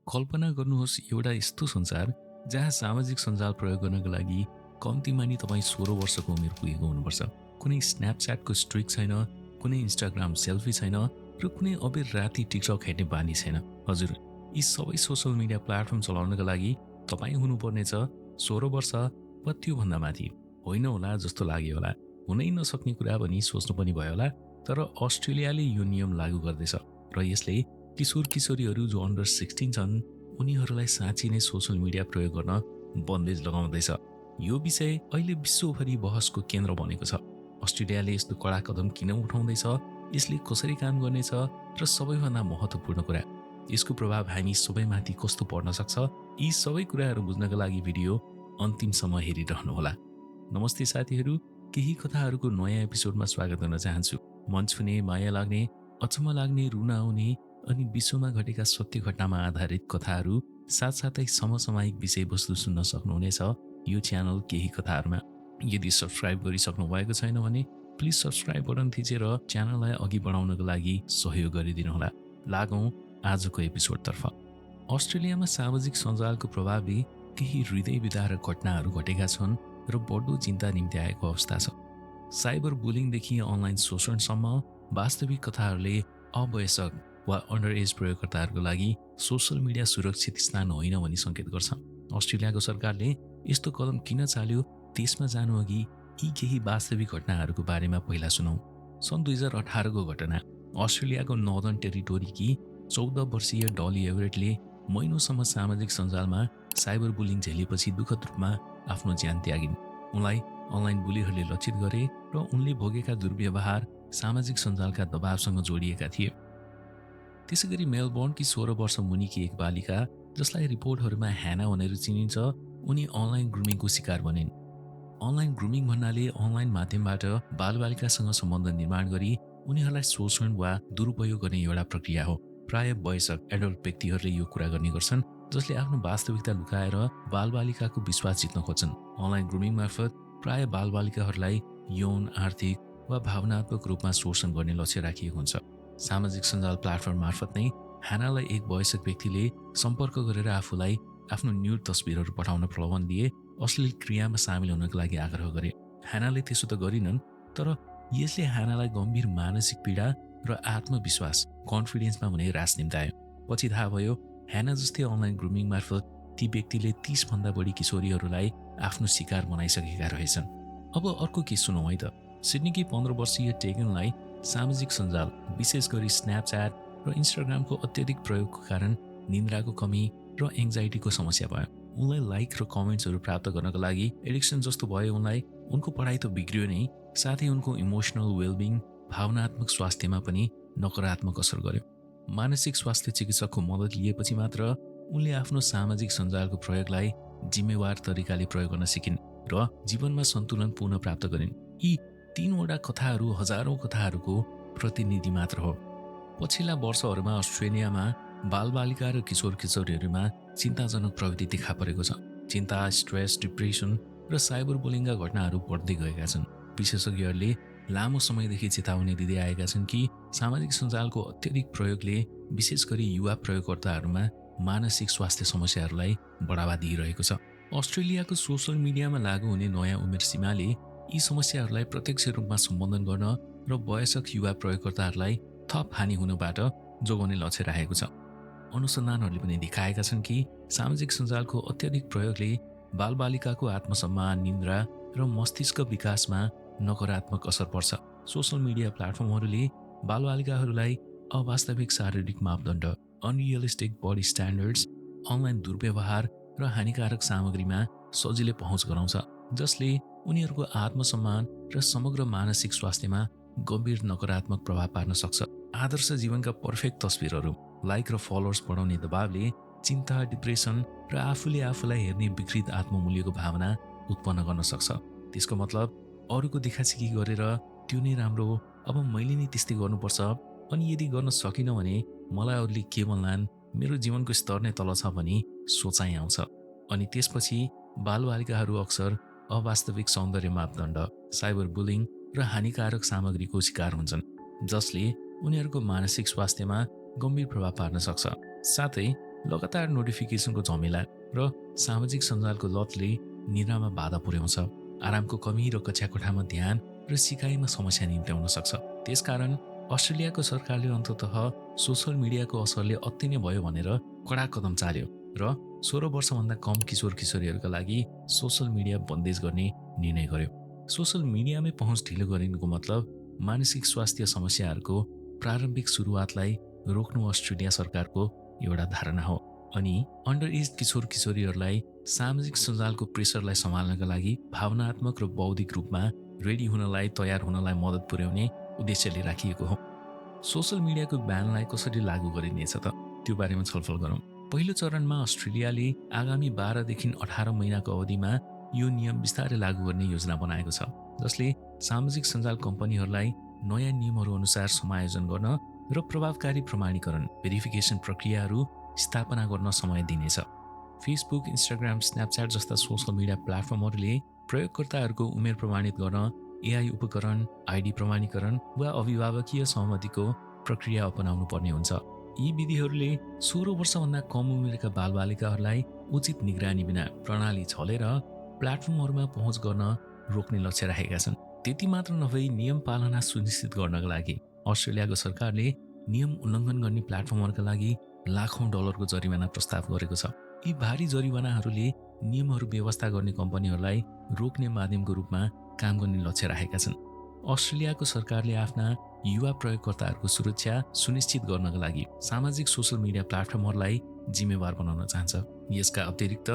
कल्पना गर्नुहोस् एउटा यस्तो संसार जहाँ सामाजिक सञ्जाल प्रयोग गर्नको लागि कम्तीमा नि तपाईँ 16 वर्षको उमेर पुगेको हुनुपर्छ। कुनै स्न्यापच्याटको स्ट्रिक छैन, कुनै इन्स्टाग्राम सेल्फी छैन र कुनै अबेर राति टिकटक हेर्ने बानी छैन। हजुर, यी सबै सोसल मिडिया प्लेटफर्म चलाउनका लागि तपाईँ हुनुपर्नेछ 16 वर्ष वा त्योभन्दा माथि। होइन होला जस्तो लाग्यो होला, हुनै नसक्ने कुरा भनी सोच्नु पनि भयो होला, तर अस्ट्रेलियाले यो नियम लागू गर्दैछ र यसले किशोर किशोरीहरू जो अन्डर 16 छन् उनीहरूलाई साँच्चै नै सोसल मिडिया प्रयोग गर्न बन्देज लगाउँदैछ। यो विषय अहिले विश्वभरि बहसको केन्द्र बनेको छ। अस्ट्रेलियाले यस्तो कडा कदम किन उठाउँदैछ, यसले कसरी काम गर्नेछ र सबैभन्दा महत्त्वपूर्ण कुरा यसको प्रभाव हामी सबैमाथि कस्तो पर्न सक्छ, यी सबै कुराहरू बुझ्नका लागि भिडियो अन्तिमसम्म हेरिरहनुहोला। नमस्ते साथीहरू, केही कथाहरूको नयाँ एपिसोडमा स्वागत गर्न चाहन्छु। मन छुने, माया लाग्ने, अचम्म लाग्ने, रुन आउने अनि विश्वमा घटेका सत्य घटनामा आधारित कथाहरू साथसाथै समसामयिक विषयवस्तु सुन्न सक्नुहुनेछ यो च्यानल केही कथाहरूमा। यदि सब्सक्राइब गरिसक्नु भएको छैन भने प्लिज सब्सक्राइब बटन थिचेर च्यानललाई अघि बढाउनको लागि सहयोग गरिदिनुहोला। लागौँ आजको एपिसोडतर्फ। अस्ट्रेलियामा सामाजिक सञ्जालको प्रभावले केही हृदय विदारक घटनाहरू घटेका छन् र बढ्दो चिन्ता निम्ति आएको अवस्था छ। साइबर बुलिङदेखि अनलाइन शोषणसम्म वास्तविक कथाहरूले अवयस्क वा अन्डर एज प्रयोगकर्ताहरूको लागि सोसल मिडिया सुरक्षित स्थान होइन भनी सङ्केत गर्छ। अस्ट्रेलियाको सरकारले यस्तो कदम किन चाल्यो त्यसमा जानु अघि यी केही वास्तविक घटनाहरूको बारेमा पहिला सुनौँ। सन् 2018 को घटना। अस्ट्रेलियाको नर्दर्न टेरिटोरीकी 14 वर्षीय डली एभरेटले महिनौसम्म सामाजिक सञ्जालमा साइबर बुलिङ झेलेपछि दुःखद रूपमा आफ्नो ज्यान त्यागिन्। उनलाई अनलाइन बुलीहरूले लक्षित गरे र उनले भोगेका दुर्व्यवहार सामाजिक सञ्जालका दबावसँग जोडिएका थिए। त्यसैगरी मेलबोर्नकी 16 वर्ष मुनिकी एक बालिका जसलाई रिपोर्टहरूमा ह्याना भनेर चिनिन्छ, उनी अनलाइन ग्रुमिङको शिकार बनिन्। अनलाइन ग्रुमिङ भन्नाले अनलाइन माध्यमबाट बालबालिकासँग सम्बन्ध निर्माण गरी उनीहरूलाई शोषण वा दुरुपयोग गर्ने एउटा प्रक्रिया हो। प्राय वयस्क एडल्ट व्यक्तिहरूले यो कुरा गर्ने गर्छन् जसले आफ्नो वास्तविकता लुकाएर बालबालिकाको विश्वास जित्न खोज्छन्। अनलाइन ग्रुमिङ मार्फत प्राय बालबालिकाहरूलाई यौन, आर्थिक वा भावनात्मक रूपमा शोषण गर्ने लक्ष्य राखिएको हुन्छ। सामाजिक सञ्जाल प्लेटफर्म मार्फत नै ह्यानालाई एक वयस्क व्यक्तिले सम्पर्क गरेर आफूलाई आफ्नो न्यूड तस्बिरहरू पठाउन प्रलोभन दिए, अश्लील क्रियामा सामेल हुनको लागि आग्रह गरे। ह्यानाले त्यसो त गरिनन्, तर यसले ह्यानालाई गम्भीर मानसिक पीडा र आत्मविश्वास कन्फिडेन्समा भने ह्रास निम्तायो। पछि थाहा भयो ह्याना जस्तै अनलाइन ग्रुमिङ मार्फत ती व्यक्तिले 30 भन्दा बढी किशोरीहरूलाई आफ्नो शिकार बनाइसकेका रहेछन्। अब अर्को केस सुनौँ है त। सिडनीकी 15 वर्षीय टेगनलाई सामाजिक सञ्जाल विशेष गरी स्न्यापच्याट र इन्स्टाग्रामको अत्यधिक प्रयोगको कारण निन्द्राको कमी र एङ्जाइटीको समस्या भयो। उनलाई लाइक र कमेन्ट्सहरू प्राप्त गर्नको लागि एडिक्सन जस्तो भयो। उनलाई उनको पढाइ त बिग्रियो नै, साथै उनको इमोसनल वेलबिङ भावनात्मक स्वास्थ्यमा पनि नकारात्मक असर गर्यो। मानसिक स्वास्थ्य चिकित्सकको मद्दत लिएपछि मात्र उनले आफ्नो सामाजिक सञ्जालको प्रयोगलाई जिम्मेवार तरिकाले प्रयोग गर्न सिकिन् र जीवनमा सन्तुलन पुनः प्राप्त गरिन्। यी 3वटा कथाहरू हजारौं कथाहरूको प्रतिनिधि मात्र हो। पछिल्ला वर्षहरूमा अस्ट्रेलियामा बालबालिका र किशोर किशोरीहरूमा चिन्ताजनक प्रवृत्ति देखा परेको छ। चिन्ता, स्ट्रेस, डिप्रेसन र साइबर बुलिङका घटनाहरू बढ्दै गएका छन्। विशेषज्ञहरूले लामो समयदेखि चेतावनी दिँदै आएका छन् कि सामाजिक सञ्जालको अत्यधिक प्रयोगले विशेष गरी युवा प्रयोगकर्ताहरूमा मानसिक स्वास्थ्य समस्याहरूलाई बढावा दिइरहेको छ। अस्ट्रेलियाको सोसल मिडियामा लागू हुने नयाँ उमेर सीमाले यी समस्याहरूलाई प्रत्यक्ष रूपमा सम्बोधन गर्न र वयस्क युवा प्रयोगकर्ताहरूलाई थप हानि हुनबाट जोगाउने लक्ष्य राखेको छ। अनुसन्धानहरूले पनि देखाएका छन् कि सामाजिक सञ्जालको अत्यधिक प्रयोगले बालबालिकाको आत्मसम्मान, निन्द्रा र मस्तिष्क विकासमा नकारात्मक असर पर्छ। सोसल मिडिया प्लेटफर्महरूले बालबालिकाहरूलाई अवास्तविक शारीरिक मापदण्ड, अनरियलिस्टिक बडी स्ट्यान्डर्ड्स, अनलाइन दुर्व्यवहार र हानिकारक सामग्रीमा सजिलै पहुँच गराउँछ, जसले उनीहरूको आत्मसम्मान र समग्र मानसिक स्वास्थ्यमा गम्भीर नकारात्मक प्रभाव पार्न सक्छ। आदर्श जीवनका पर्फेक्ट तस्बिरहरू, लाइक र फलोअर्स बढाउने दबावले चिन्ता, डिप्रेसन र आफूले आफूलाई हेर्ने विकृत आत्ममूल्यको भावना उत्पन्न गर्न सक्छ। त्यसको मतलब अरूको देखासेखी गरेर त्यो नै राम्रो हो, अब मैले नै त्यस्तै गर्नुपर्छ, अनि यदि गर्न सकिनँ भने मलाई अरूले के भन्लान्, मेरो जीवनको स्तर नै तल छ भनी सोचाइ आउँछ। अनि त्यसपछि बालबालिकाहरू अक्सर अवास्तविक सौन्दर्य मापदण्ड, साइबर बुलिङ र हानिकारक सामग्रीको शिकार हुन्छन्, जसले उनीहरूको मानसिक स्वास्थ्यमा गम्भीर प्रभाव पार्न सक्छ। साथै लगातार नोटिफिकेसनको झमेला र सामाजिक सञ्जालको लतले निद्रामा बाधा पुर्याउँछ, आरामको कमी र कक्षा कोठामा ध्यान र सिकाइमा समस्या निम्त्याउन सक्छ। त्यसकारण अस्ट्रेलियाको सरकारले अन्ततः सोसल मिडियाको असरले अति नै भयो भनेर कडा कदम चाल्यो र 16 वर्षभन्दा कम किशोर किशोरीहरूका लागि सोसल मिडिया बन्देज गर्ने निर्णय गर्यो। सोसल मिडियामै पहुँच ढिलो गरिनुको मतलब मानसिक स्वास्थ्य समस्याहरूको प्रारम्भिक सुरुवातलाई रोक्नु अस्ट्रेलिया सरकारको एउटा धारणा हो। अनि अन्डर एज किशोर किशोरीहरूलाई सामाजिक सञ्जालको प्रेसरलाई सम्हाल्नका लागि भावनात्मक र बौद्धिक रूपमा रेडी हुनलाई तयार हुनलाई मद्दत पुर्याउने उद्देश्यले राखिएको हो। सोसल मिडियाको ब्यानलाई कसरी लागू गरिनेछ त, त्यो बारेमा छलफल गरौँ। पहिलो चरणमा अस्ट्रेलियाले आगामी 12 देखि 18 महिनाको अवधिमा यो नियम बिस्तारै लागू गर्ने योजना बनाएको छ, जसले सामाजिक सञ्जाल कम्पनीहरूलाई नयाँ नियमहरू अनुसार समायोजन गर्न र प्रभावकारी प्रमाणीकरण भेरिफिकेसन प्रक्रियाहरू स्थापना गर्न समय दिनेछ। फेसबुक, इन्स्टाग्राम, स्न्यापच्याट जस्ता सोसल मिडिया प्लेटफर्महरूले प्रयोगकर्ताहरूको उमेर प्रमाणित गर्न एआई उपकरण, आइडी प्रमाणीकरण वा अभिभावकीय सहमतिको प्रक्रिया अपनाउनु पर्ने हुन्छ। यी विधिहरूले 16 वर्षभन्दा कम उमेरका बालबालिकाहरूलाई उचित निगरानी बिना प्रणाली छलेर प्लेटफर्महरूमा पहुँच गर्न रोक्ने लक्ष्य राखेका छन्। त्यति मात्र नभई नियम पालना सुनिश्चित गर्नका लागि अस्ट्रेलियाको सरकारले नियम उल्लङ्घन गर्ने प्लेटफर्महरूका लागि लाखौं डलरको जरिवाना प्रस्ताव गरेको छ। यी भारी जरिवानाहरूले नियमहरू व्यवस्था गर्ने कम्पनीहरूलाई रोक्ने माध्यमको रूपमा काम गर्ने लक्ष्य राखेका छन्। अस्ट्रेलियाको सरकारले आफ्ना युवा प्रयोगकर्ताहरूको सुरक्षा सुनिश्चित गर्नका लागि सामाजिक सोसल मिडिया प्लेटफर्महरूलाई जिम्मेवार बनाउन चाहन्छ। यसका अतिरिक्त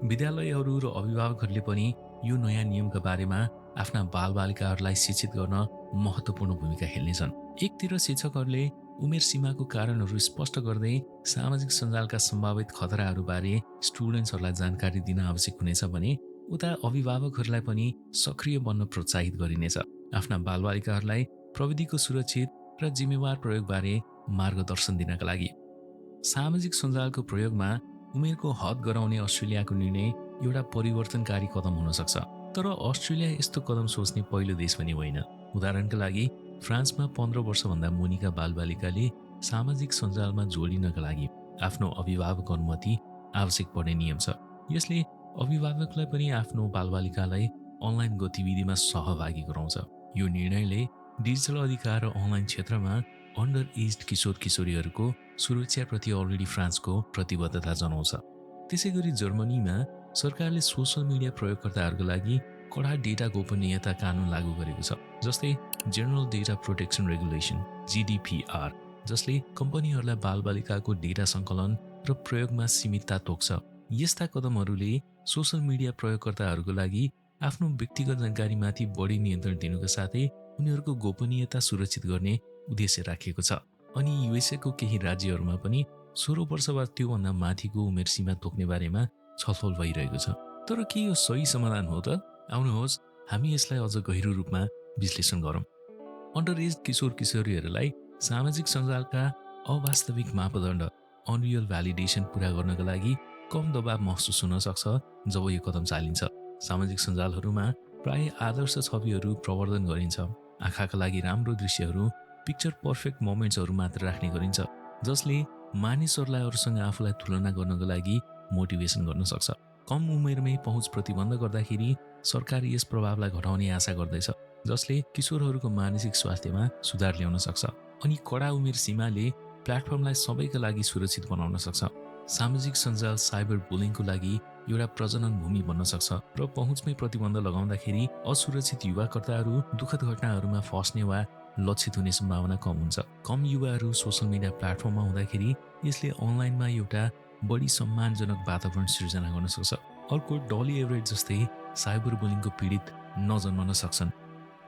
विद्यालयहरू र अभिभावकहरूले पनि यो नयाँ नियमका बारेमा आफ्ना बालबालिकाहरूलाई शिक्षित गर्न महत्त्वपूर्ण भूमिका खेल्नेछन्। एकतिर शिक्षकहरूले उमेर सीमाको कारणहरू स्पष्ट गर्दै सामाजिक सञ्जालका सम्भावित खतराहरूबारे स्टुडेन्ट्सहरूलाई जानकारी दिन आवश्यक हुनेछ भने उता अभिभावकहरूलाई पनि सक्रिय बन्न प्रोत्साहित गरिनेछ, आफ्ना बालबालिकाहरूलाई प्रविधिको सुरक्षित र जिम्मेवार प्रयोगबारे मार्गदर्शन दिनका लागि। सामाजिक सञ्जालको प्रयोगमा उमेरको हद गराउने अस्ट्रेलियाको निर्णय एउटा परिवर्तनकारी कदम हुन सक्छ, तर अस्ट्रेलिया यस्तो कदम सोच्ने पहिलो देश पनि होइन। उदाहरणका लागि फ्रान्समा 15 वर्षभन्दा मुनिका बालबालिकाले सामाजिक सञ्जालमा जोडिनका लागि आफ्नो अभिभावक अनुमति आवश्यक पर्ने नियम छ। यसले अभिभावकलाई पनि आफ्नो बालबालिकालाई अनलाइन गतिविधिमा सहभागी गराउँछ। यो निर्णयले डिजिटल अधिकार र अनलाइन क्षेत्रमा अन्डर एज किशोर किशोरीहरूको सुरक्षाप्रति अलरेडी फ्रान्सको प्रतिबद्धता जनाउँछ। त्यसैगरी जर्मनीमा सरकारले सोसल मिडिया प्रयोगकर्ताहरूको लागि कडा डेटा गोपनीयता कानुन लागू गरेको छ, जस्तै general data protection regulation GDPR, जसले कम्पनीहरूलाई बालबालिकाको डेटा सङ्कलन र प्रयोगमा सीमितता तोक्छ। यस्ता कदमहरूले सोसल मिडिया प्रयोगकर्ताहरूको लागि आफ्नो व्यक्तिगत जानकारीमाथि बढी नियन्त्रण दिनुका साथै उनीहरूको गोपनीयता सुरक्षित गर्ने उद्देश्य राखिएको छ। अनि युएसएको केही राज्यहरूमा पनि 16 वर्ष वा त्योभन्दा माथिको उमेर सीमा तोक्ने बारेमा छलफल भइरहेको छ। तर के यो सही समाधान हो त? आउनुहोस् हामी यसलाई अझ गहिरो रूपमा विश्लेषण गरौँ। अन्डर एज किशोर किशोरीहरूलाई सामाजिक सञ्जालका अवास्तविक मापदण्ड अनरियल भ्यालिडेसन पूरा गर्नका लागि कम दबाव महसुस हुन सक्छ जब यो कदम चालिन्छ। सामाजिक सञ्जालहरूमा प्राय आदर्श छविहरू प्रवर्धन गरिन्छ, आँखाका लागि राम्रो दृश्यहरू, पिक्चर पर्फेक्ट मोमेन्ट्सहरू मात्र राख्ने गरिन्छ, जसले मानिसहरूलाई अरूसँग आफूलाई तुलना गर्नको लागि मोटिभेसन गर्न सक्छ। कम उमेरमै पहुँच प्रतिबन्ध गर्दाखेरि सरकार यस प्रभावलाई घटाउने आशा गर्दैछ, जसले किशोरहरूको मानसिक स्वास्थ्यमा सुधार ल्याउन सक्छ। अनि कडा उमेर सीमाले प्लेटफर्मलाई सबैका लागि सुरक्षित बनाउन सक्छ। सामाजिक सञ्जाल साइबर बुलिङको लागि एउटा प्रजनन भूमि बन्न सक्छ र पहुँचमै प्रतिबन्ध लगाउँदाखेरि असुरक्षित युवाकर्ताहरू दुःखद घटनाहरूमा फस्ने वा लक्षित हुने सम्भावना कम हुन्छ। कम युवाहरू सोसल मिडिया प्लेटफर्ममा हुँदाखेरि यसले अनलाइनमा एउटा बढी सम्मानजनक वातावरण सिर्जना गर्न सक्छ। अर्को डली एभरेट जस्तै साइबर बुलिङको पीडित नजन्मन सक्छन्।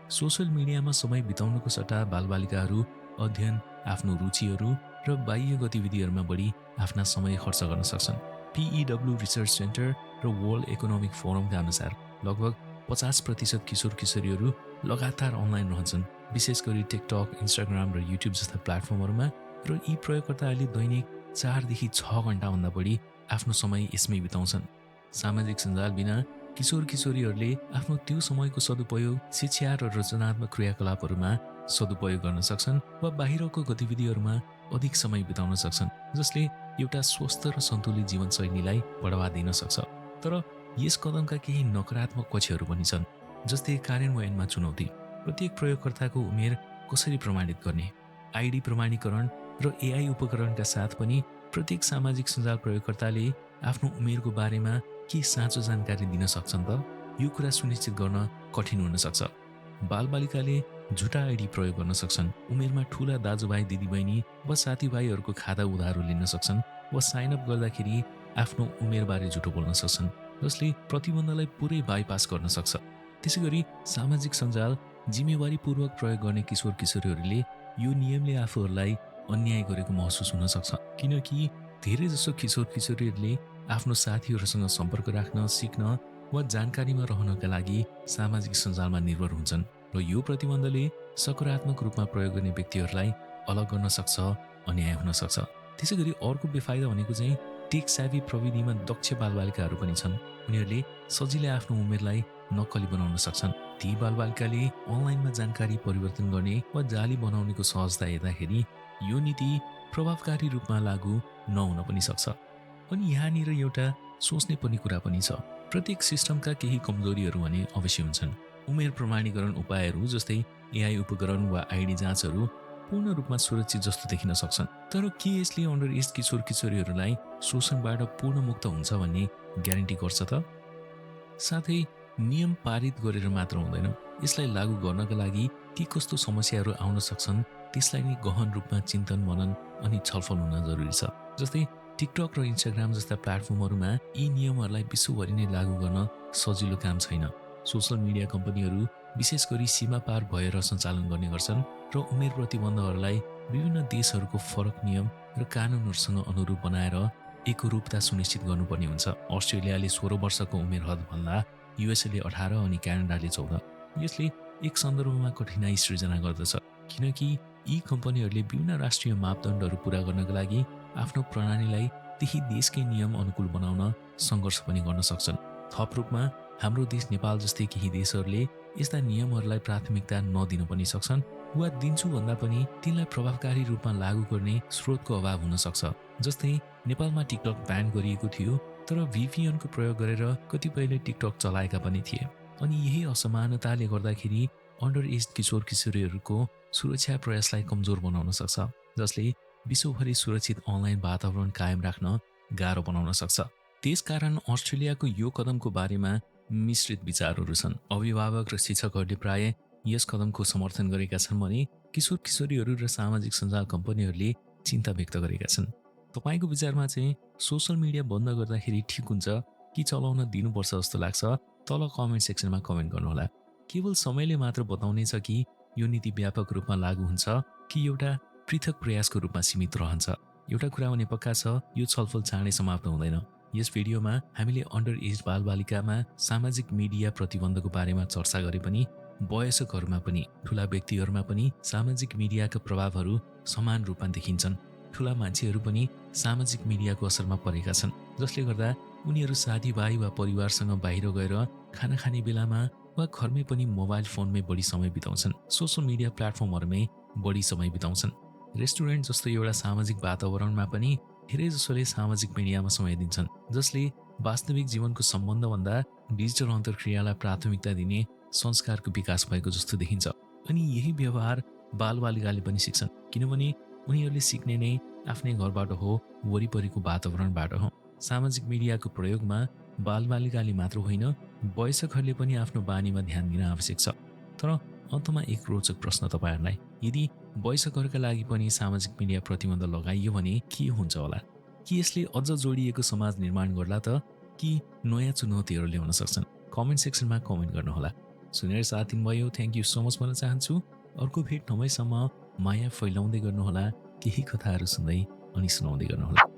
सोसल मिडियामा समय बिताउनुको सट्टा बालबालिकाहरू अध्ययन, आफ्नो रुचिहरू र बाह्य गतिविधिहरूमा बढी आफ्ना समय खर्च गर्न सक्छन्। PEW रिसर्च सेन्टर र वर्ल्ड इकोनोमिक फोरमका अनुसार लगभग 50% किशोर किशोरीहरू लगातार अनलाइन रहन्छन्, विशेष गरी टिकटक, इन्स्टाग्राम र युट्युब जस्ता प्लेटफर्महरूमा, र यी प्रयोगकर्ताहरूले दैनिक 4 देखि 6 घण्टाभन्दा बढी आफ्नो समय यसमै बिताउँछन्। सामाजिक सञ्जाल बिना किशोर किशोरीहरूले आफ्नो त्यो समयको सदुपयोग शिक्षा र रचनात्मक क्रियाकलापहरूमा सदुपयोग गर्न सक्छन् वा बाहिरको गतिविधिहरूमा अधिक समय बिताउन सक्छन्, जसले एउटा स्वस्थ र सन्तुलित जीवनशैलीलाई बढावा दिन सक्छ। तर यस कदमका केही नकारात्मक पक्षहरू पनि छन्, जस्तै कार्यान्वयनमा चुनौती, प्रत्येक प्रयोगकर्ताको उमेर कसरी प्रमाणित गर्ने, आइडी प्रमाणीकरण र एआई उपकरणका साथ पनि प्रत्येक सामाजिक सञ्जाल प्रयोगकर्ताले आफ्नो उमेरको बारेमा के साँचो जानकारी दिन सक्छन् त? यो कुरा सुनिश्चित गर्न कठिन हुन सक्छ। बालबालिकाले झुटा आइडी प्रयोग गर्न सक्छन्, उमेरमा ठूला दाजुभाइ दिदीबहिनी वा साथीभाइहरूको खाता उधारो लिन सक्छन् वा साइन अप गर्दाखेरि आफ्नो उमेरबारे झुटो बोल्न सक्छन्, जसले प्रतिबन्धलाई पुरै बाइपास गर्न सक्छ। त्यसैगरी सामाजिक सञ्जाल जिम्मेवारीपूर्वक प्रयोग गर्ने किशोर किशोरीहरूले यो नियमले आफूहरूलाई अन्याय गरेको महसुस हुन सक्छ, किनकि धेरै जसो किशोर किशोरीहरूले आफ्नो साथीहरूसँग सम्पर्क राख्न, सिक्न वा जानकारीमा रहनका लागि सामाजिक सञ्जालमा निर्भर हुन्छन् र यो प्रतिबन्धले सकारात्मक रूपमा प्रयोग गर्ने व्यक्तिहरूलाई अलग गर्न सक्छ, अन्याय हुन सक्छ। त्यसैगरी अर्को बेफाइदा भनेको चाहिँ टेक सेभी प्रविधिमा दक्ष बालबालिकाहरू पनि छन्। उनीहरूले सजिलै आफ्नो उमेरलाई नक्कली बनाउन सक्छन्। ती बालबालिकाले अनलाइनमा जानकारी परिवर्तन गर्ने वा जाली बनाउनेको सहजता हेर्दाखेरि यो नीति प्रभावकारी रूपमा लागू नहुन पनि सक्छ। अनि यहाँनिर एउटा सोच्ने पनि कुरा पनि छ, प्रत्येक सिस्टमका केही कमजोरीहरू भने अवश्य हुन्छन्। उमेर प्रमाणीकरण उपायहरू जस्तै एआई उपकरण वा आइडी जाँचहरू पूर्ण रूपमा सुरक्षित जस्तो देखिन सक्छन्, तर के यसले अन्डर एज किशोर किशोरीहरूलाई शोषणबाट पूर्ण मुक्त हुन्छ भन्ने ग्यारेन्टी गर्छ त? साथै नियम पारित गरेर मात्र हुँदैन, यसलाई लागू गर्नका लागि के कस्तो समस्याहरू आउन सक्छन् त्यसलाई नै गहन रूपमा चिन्तन, मनन अनि छलफल हुन जरुरी छ। जस्तै टिकटक र इन्स्टाग्राम जस्ता प्लेटफर्महरूमा यी नियमहरूलाई विश्वभरि नै लागू गर्न सजिलो काम छैन। सोसल मिडिया कम्पनीहरू विशेष गरी सीमा पार भएर सञ्चालन गर्ने गर्छन् र उमेर प्रतिबन्धहरूलाई विभिन्न देशहरूको फरक नियम र कानुनहरूसँग अनुरूप बनाएर एकरूपता सुनिश्चित गर्नुपर्ने हुन्छ। अस्ट्रेलियाले 16 वर्षको उमेर हद भन्दा युएसएले 18 अनि क्यानाडाले 14। यसले एक सन्दर्भमा कठिनाई सृजना गर्दछ, किनकि यी कम्पनीहरूले विभिन्न राष्ट्रिय मापदण्डहरू पूरा गर्नका लागि आफ्नो प्रणालीलाई त्यही देशकै नियम अनुकूल बनाउन सङ्घर्ष पनि गर्न सक्छन्। थप रूपमा हाम्रो देश नेपाल जस्तै केही देशहरूले यस्ता नियमहरूलाई प्राथमिकता नदिन पनि सक्छन् वा दिन्छु भन्दा पनि तिनलाई प्रभावकारी रूपमा लागू गर्ने स्रोतको अभाव हुन सक्छ। जस्तै नेपालमा टिकटक ब्यान गरिएको थियो, तर VPN को प्रयोग गरेर कतिपयले टिकटक चलाएका पनि थिए। अनि यही असमानताले गर्दाखेरि अन्डर एज किशोर किशोरीहरूको सुरक्षा प्रयासलाई कमजोर बनाउन सक्छ, जसले विश्वभरि सुरक्षित अनलाइन वातावरण कायम राख्न गाह्रो बनाउन सक्छ। त्यसकारण अस्ट्रेलियाको यो कदमको बारेमा मिश्रित विचारहरू छन्। अभिभावक र शिक्षकहरूले प्राय यस कदमको समर्थन गरेका छन् भने किशोर किशोरीहरू र सामाजिक सञ्जाल कम्पनीहरूले चिन्ता व्यक्त गरेका छन्। तपाईको विचारमा चाहिँ सोसल मिडिया बन्द गर्दाखेरि ठिक हुन्छ कि चलाउन दिनुपर्छ जस्तो लाग्छ? तल कमेन्ट सेक्सनमा कमेन्ट गर्नुहोला। केवल समयले मात्र बताउनेछ कि यो नीति व्यापक रूपमा लागू हुन्छ कि एउटा पृथक प्रयासको रूपमा सीमित रहन्छ। एउटा कुरा भने पक्का छ, यो छलफल चाँडै समाप्त हुँदैन। यस भिडियोमा हामीले अन्डर एज बालबालिकामा सामाजिक मिडिया प्रतिबन्धको बारेमा चर्चा गरे पनि वयस्कहरूमा पनि ठूला व्यक्तिहरूमा पनि सामाजिक मिडियाका प्रभावहरू समान रूपमा देखिन्छन्। ठूला मान्छेहरू पनि सामाजिक मिडियाको असरमा परेका छन्, जसले गर्दा उनीहरू साथीभाइ वा परिवारसँग बाहिर गएर खाना खाने बेलामा वा घरमै पनि मोबाइल फोनमै बढी समय बिताउँछन्, सोसल मिडिया प्लेटफर्महरूमै बढी समय बिताउँछन्। रेस्टुरेन्ट जस्तो एउटा सामाजिक वातावरणमा पनि धेरै जसोले सामाजिक मिडियामा समय दिन्छन्, जसले वास्तविक जीवनको सम्बन्धभन्दा डिजिटल अन्तर्क्रियालाई प्राथमिकता दिने संस्कारको विकास भएको जस्तो देखिन्छ। अनि यही व्यवहार बालबालिकाले पनि सिक्छन्, किनभने उनीहरूले सिक्ने नै आफ्नै घरबाट हो, वरिपरिको वातावरणबाट हो। सामाजिक मिडियाको प्रयोगमा बालबालिकाले मात्र होइन, वयस्कहरूले पनि आफ्नो बानीमा ध्यान दिन आवश्यक छ। तर अन्तमा एक रोचक प्रश्न तपाईहरूलाई, यदि वयस्कहरूका लागि पनि सामाजिक मिडिया प्रतिबन्ध लगाइयो भने के हुन्छ होला? कि यसले अझ जोडिएको समाज निर्माण गर्ला त, कि नयाँ चुनौतीहरू ल्याउन सक्छन्? कमेन्ट सेक्सनमा कमेन्ट गर्नुहोला। सुनेर साथ दिनुभयो, थ्याङ्क यू सो मच भन्न चाहन्छु। अर्को भेट नभएसम्म माया फैलाउँदै गर्नुहोला, केही कथाहरू सुन्दै अनि सुनाउँदै गर्नुहोला।